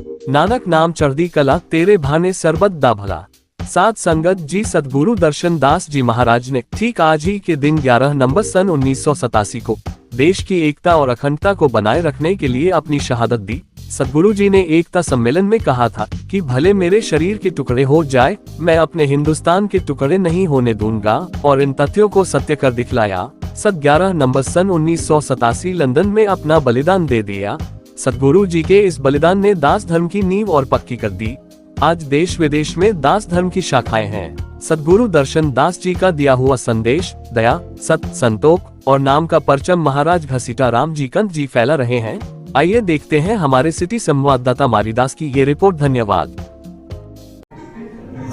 नानक नाम चढ़दी कला तेरे भाने सरबत दा भला। साध संगत जी सद्गुरु दर्शन दास जी महाराज ने ठीक आज ही के दिन 11 नवंबर सन 1987 को देश की एकता और अखंडता को बनाए रखने के लिए अपनी शहादत दी। सद्गुरु जी ने एकता सम्मेलन में कहा था कि भले मेरे शरीर के टुकड़े हो जाए, मैं अपने हिंदुस्तान के टुकड़े नहीं होने दूंगा, और इन तथ्यों को सत्य कर दिखलाया। 11 नवंबर सन 1987 लंदन में अपना बलिदान दे दिया। सद्गुरु जी के इस बलिदान ने दास धर्म की नींव और पक्की कर दी। आज देश विदेश में दास धर्म की शाखाएं हैं। सद्गुरु दर्शन दास जी का दिया हुआ संदेश दया, सत्य, संतोख और नाम का परचम महाराज घसीटा राम जी कंत जी फैला रहे हैं। आइए देखते हैं हमारे सिटी संवाददाता मारीदास की ये रिपोर्ट। धन्यवाद।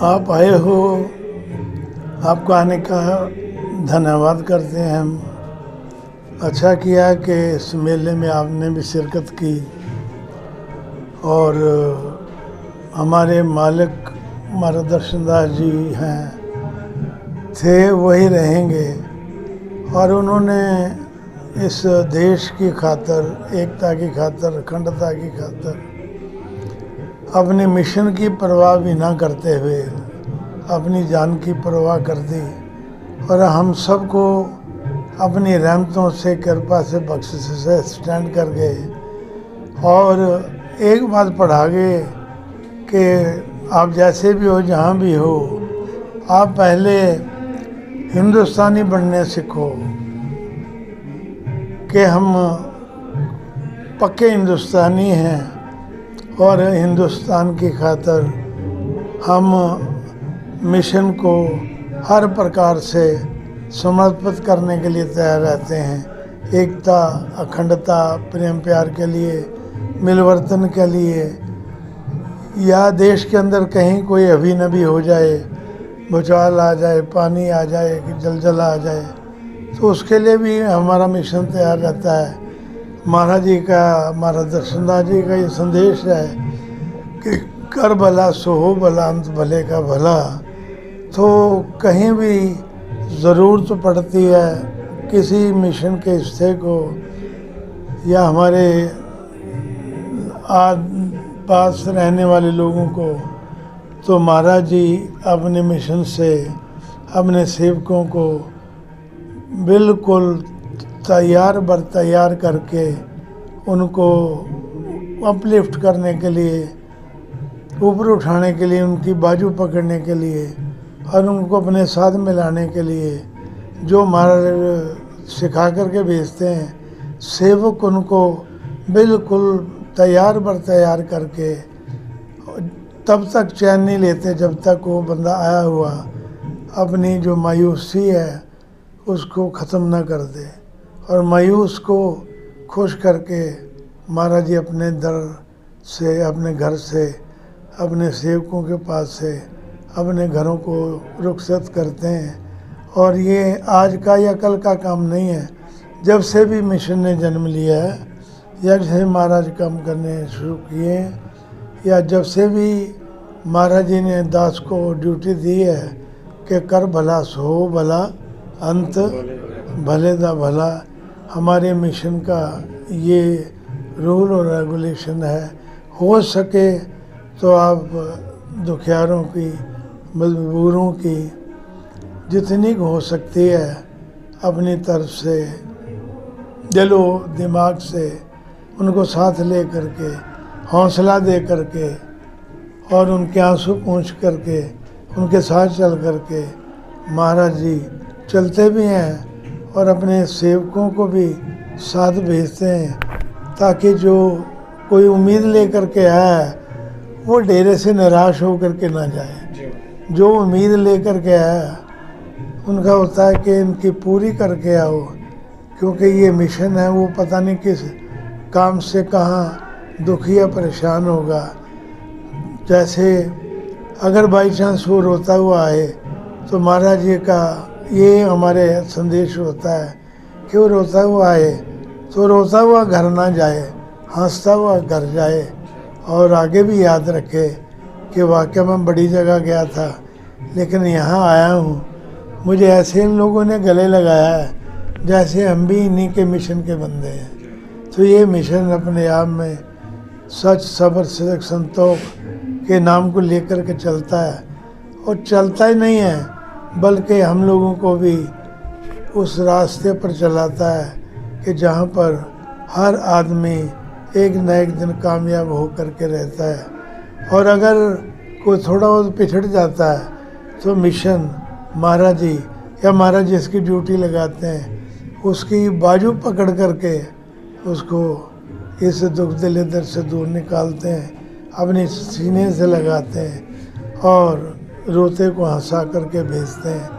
आप आए हो, आपको आने का धन्यवाद करते हैं हम। अच्छा किया कि इस मेले में आपने भी शिरकत की, और हमारे मालिक मार्गदर्शन दास जी हैं, थे वही रहेंगे, और उन्होंने इस देश की खातर, एकता की खातर, अखंडता की खातर अपने मिशन की परवाह भी ना करते हुए अपनी जान की परवाह कर दी, और हम सबको अपनी रहमतों से, कृपा से, बख्शिश से स्टैंड कर गए। और एक बात पढ़ा गए कि आप जैसे भी हो, जहाँ भी हो, आप पहले हिंदुस्तानी बनने सीखो, कि हम पक्के हिंदुस्तानी हैं, और हिंदुस्तान की खातर हम मिशन को हर प्रकार से समर्पित करने के लिए तैयार रहते हैं। एकता, अखंडता, प्रेम प्यार के लिए, मिलवर्तन के लिए, या देश के अंदर कहीं कोई अभी-नभी हो जाए, भूचाल आ जाए, पानी आ जाए, जलजला आ जाए, तो उसके लिए भी हमारा मिशन तैयार रहता है। महाराज जी का, मार्गदर्शन दास जी का ये संदेश है कि कर भला सो हो भला, अंत भले का भला। तो कहीं भी ज़रूरत पड़ती है किसी मिशन के हिस्से को, या हमारे पास रहने वाले लोगों को, तो महाराज जी अपने मिशन से अपने सेवकों को बिल्कुल तैयार बर तैयार करके उनको अपलिफ्ट करने के लिए, ऊपर उठाने के लिए, उनकी बाजू पकड़ने के लिए, और उनको अपने साथ मिलाने के लिए जो महाराज सिखा करके भेजते हैं, सेवक उनको बिल्कुल तैयार बर तैयार करके तब तक चैन नहीं लेते जब तक वो बंदा आया हुआ अपनी जो मायूसी है उसको ख़त्म ना कर दे। और मायूस को खुश करके महाराज जी अपने दर से, अपने घर से, अपने सेवकों के पास से अपने घरों को रुखसत करते हैं। और ये आज का या कल का काम नहीं है, जब से भी मिशन ने जन्म लिया है, या जब से महाराज काम करने शुरू किए, या जब से भी महाराज जी ने दास को ड्यूटी दी है कि कर भला सो भला, अंत भले दा भला। हमारे मिशन का ये रूल और रेगुलेशन है। हो सके तो आप दुखियारों की, मजबूरों की जितनी हो सकती है अपनी तरफ से, दिलो दिमाग से उनको साथ ले करके, हौसला दे करके, और उनके आंसू पूंछ करके, उनके साथ चल करके महाराज जी चलते भी हैं और अपने सेवकों को भी साथ भेजते हैं, ताकि जो कोई उम्मीद लेकर के आया है वो डेरे से निराश हो करके ना जाए। जो उम्मीद लेकर के आया उनका होता है कि इनकी पूरी करके आओ, क्योंकि ये मिशन है, वो पता नहीं किस काम से कहाँ दुखी या परेशान होगा। जैसे अगर बाई चांस वो रोता हुआ आए तो महाराज जी का ये हमारे संदेश होता है कि वो रोता हुआ आए तो रोता हुआ घर ना जाए, हंसता हुआ घर जाए, और आगे भी याद रखे कि वाकई में बड़ी जगह गया था लेकिन यहाँ आया हूँ। मुझे ऐसे इन लोगों ने गले लगाया है जैसे हम भी इन्हीं के मिशन के बंदे हैं। तो ये मिशन अपने आप में सच सब्र सिद्क संतोष के नाम को लेकर के चलता है, और चलता ही नहीं है बल्कि हम लोगों को भी उस रास्ते पर चलाता है कि जहाँ पर हर आदमी एक न एक दिन कामयाब हो करके रहता है। और अगर कोई थोड़ा बहुत पिछड़ जाता है तो मिशन महाराज जी या महाराज जिसकी ड्यूटी लगाते हैं उसकी बाजू पकड़ करके उसको इस दुख दलिदर से दूर निकालते हैं, अपने सीने से लगाते हैं और रोते को हंसा करके भेजते हैं,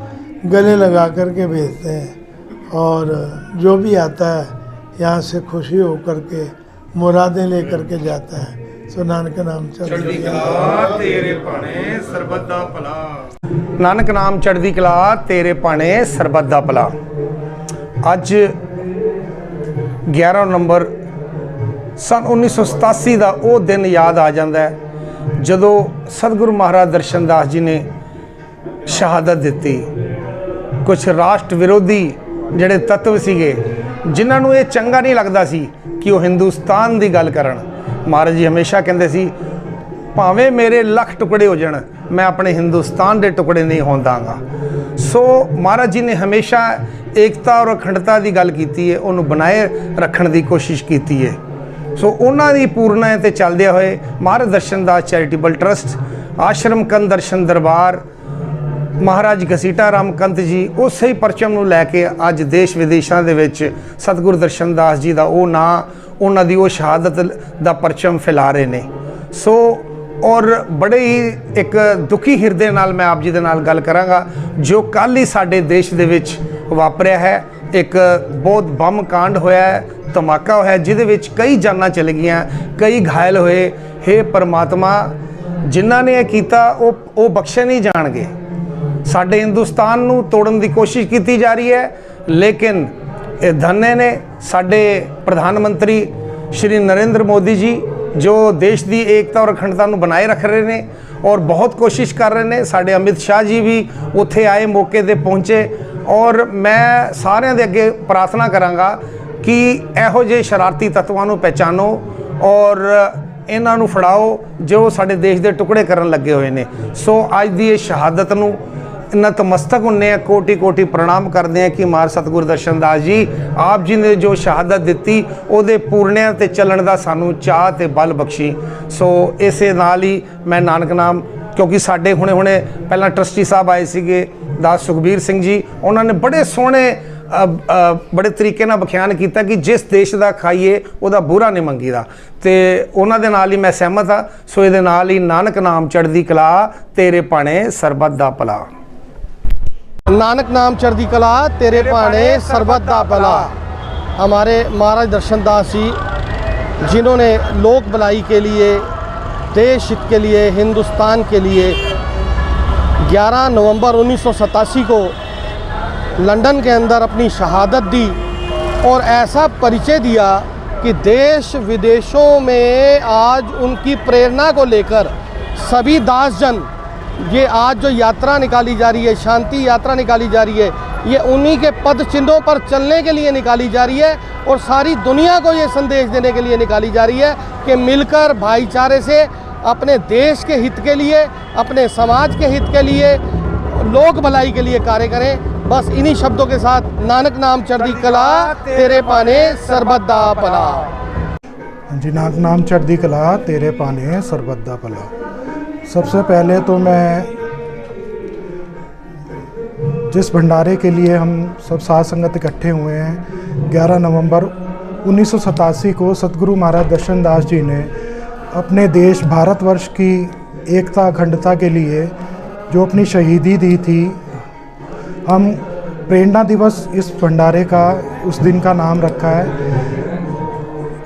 गले लगा करके भेजते हैं। और जो भी आता है यहाँ से खुशी हो करके मुरादें ले करके जाता है। सो नानक नाम चढ़दी कला तेरे भाणे सरबत दा भला। नानक नाम चढ़दी कला तेरे भाणे सरबत दा भला। अज 11 नवंबर सन 1987 का वो दिन याद आ जाता है जदों सतगुरु महाराज दर्शनदास जी ने शहादत दी। कुछ राष्ट्र विरोधी जिहड़े तत्व सीगे जिन्होंने ये चंगा नहीं लगता सी कि वो हिंदुस्तान की गल करन, महाराज जी हमेशा कहते सी भावें मेरे लख टुकड़े हो जाण मैं अपने हिंदुस्तान के टुकड़े नहीं होण दांगा। सो महाराज जी ने हमेशा एकता और अखंडता की गल की है, उन्होंने बनाए रखने की कोशिश की है। सो उन्हां दी पूर्णता ते चलदे होए महाराज दर्शनदास चैरिटेबल ट्रस्ट आश्रम कंद दर्शन दरबार महाराज घसीटा राम कंत जी उस ही परचम नूं लैके अज देश विदेशों के विच सतगुरु दर्शनदास जी का वो नाँ उन्हां दी वो शहादत का परचम फैला रहे ने। सो और बड़े ही एक दुखी हिरदे नाल मैं आप जी दे नाल गल करांगा जो कल ही साडे देश दे विच वापरिया है। एक बहुत बम कांड होया है, धमाका होया है जिहदे विच कई जानां चल गईयां, कई घायल होए। हे परमात्मा जिन्हां ने कीता वो बख्शे नहीं जाणगे। साडे हिंदुस्तान नूं तोड़न की कोशिश की जा रही है, लेकिन धन्य ने साडे प्रधानमंत्री श्री नरेंद्र मोदी जी जो देश की एकता और अखंडता नूं बनाए रख रहे हैं और बहुत कोशिश कर रहे हैं। साडे अमित शाह जी भी उत्थे आए, मौके ते पहुँचे। और मैं सारिਆਂ ਦੇ ਅੱਗੇ प्रार्थना करांगा कि ਇਹੋ ਜਿਹੇ शरारती तत्वों ਨੂੰ पहचानो और इन्हां ਨੂੰ फड़ाओ जो साडे देश के टुकड़े करन लगे हुए ने। सो अज दी ये शहादत ਨੂੰ नतमस्तक हुन्ने हैं, कोटि कोटि प्रणाम करते हैं कि महाराज सतगुरु दर्शनदास जी आप जी ने जो शहादत दी ਉਹਦੇ पूर्णिया ते चलण ਦਾ ਸਾਨੂੰ ਚਾਹ ਤੇ बल बख्शी। सो इसे नाल ही मैं नानक नाम क्योंकि साडे हुणे हुणे पहला ट्रस्टी साहब आए सीगे दास सुखबीर सिंह जी, उन्होंने बड़े सोहणे बड़े तरीके नाल बख्यान किया कि जिस देश का खाइए वह बुरा नहीं मंगीदा, तो उन्होंने दे नाल ही मैं सहमत हाँ। सो ये नाल ही नानक नाम चढ़दी कला तेरे भाणे सरबत दा भला। नानक नाम चढ़दी कला तेरे भाणे सरबत दा भला। हमारे महाराज दर्शनदास जी जिन्होंने लोक भलाई के लिए, देश हित के लिए, हिंदुस्तान के लिए 11 नवंबर 1987 को लंदन के अंदर अपनी शहादत दी और ऐसा परिचय दिया कि देश विदेशों में आज उनकी प्रेरणा को लेकर सभी दासजन ये आज जो यात्रा निकाली जा रही है, शांति यात्रा निकाली जा रही है, ये उन्हीं के पद चिन्हों पर चलने के लिए निकाली जा रही है और सारी दुनिया को ये संदेश देने के लिए निकाली जा रही है कि मिलकर भाईचारे से अपने देश के हित के लिए, अपने समाज के हित के लिए, लोक भलाई के लिए कार्य करें। बस इन्हीं शब्दों के साथ नानक नाम चढ़दी कला तेरे भाणे सरबत दा भला। जी नानक नाम चढ़दी कला तेरे भाणे सरबत दा भला। सबसे पहले तो मैं जिस भंडारे के लिए हम सब साध संगत इकट्ठे हुए हैं 11 नवंबर 1987 को सतगुरु महाराज दर्शनदास जी ने अपने देश भारतवर्ष की एकता अखंडता के लिए जो अपनी शहीदी दी थी, हम प्रेरणा दिवस इस भंडारे का उस दिन का नाम रखा है।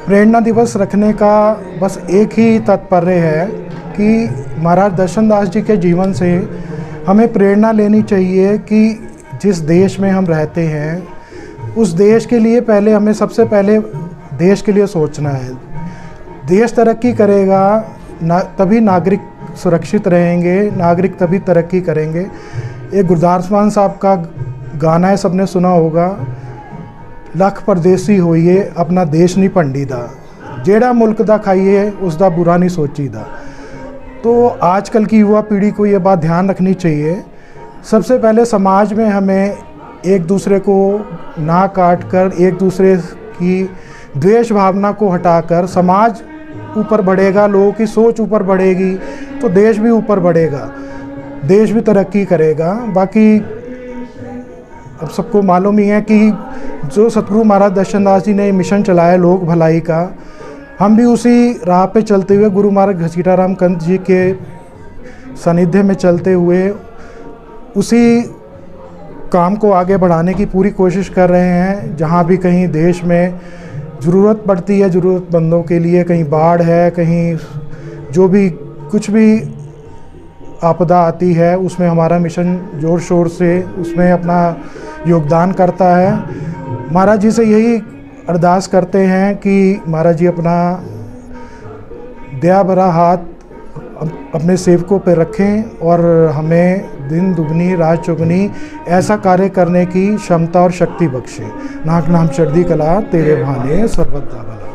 प्रेरणा दिवस रखने का बस एक ही तात्पर्य है कि महाराज दर्शनदास जी के जीवन से हमें प्रेरणा लेनी चाहिए कि जिस देश में हम रहते हैं उस देश के लिए पहले हमें सबसे पहले देश के लिए सोचना है। देश तरक्की करेगा तभी नागरिक सुरक्षित रहेंगे, नागरिक तभी तरक्की करेंगे। एक गुरदास मान साहब का गाना है, सबने सुना होगा, लख परदेसी होइए अपना देश नहीं भंडीदा। जेड़ा मुल्क दा खाइए उसका बुरा नहीं सोचीदा। तो आजकल की युवा पीढ़ी को ये बात ध्यान रखनी चाहिए। सबसे पहले समाज में हमें एक दूसरे को ना काट कर, एक दूसरे की द्वेष भावना को हटाकर समाज ऊपर बढ़ेगा, लोगों की सोच ऊपर बढ़ेगी तो देश भी ऊपर बढ़ेगा, देश भी तरक्की करेगा। बाकी अब सबको मालूम ही है कि जो सतगुरु महाराज दर्शन दास जी ने मिशन चलाया लोक भलाई का, हम भी उसी राह पे चलते हुए गुरु महाराज घसीटाराम कंत जी के सानिध्य में चलते हुए उसी काम को आगे बढ़ाने की पूरी कोशिश कर रहे हैं। जहाँ भी कहीं देश में ज़रूरत पड़ती है ज़रूरतमंदों के लिए, कहीं बाढ़ है, कहीं जो भी कुछ भी आपदा आती है, उसमें हमारा मिशन ज़ोर शोर से उसमें अपना योगदान करता है। महाराज जी से यही अरदास करते हैं कि महाराज जी अपना दया भरा हाथ अपने सेवकों पर रखें और हमें दिन दुगनी रात चौगुनी ऐसा कार्य करने की क्षमता और शक्ति बख्शें। नाक नाम चढ़ती कला तेरे भाने सर्वदा भला।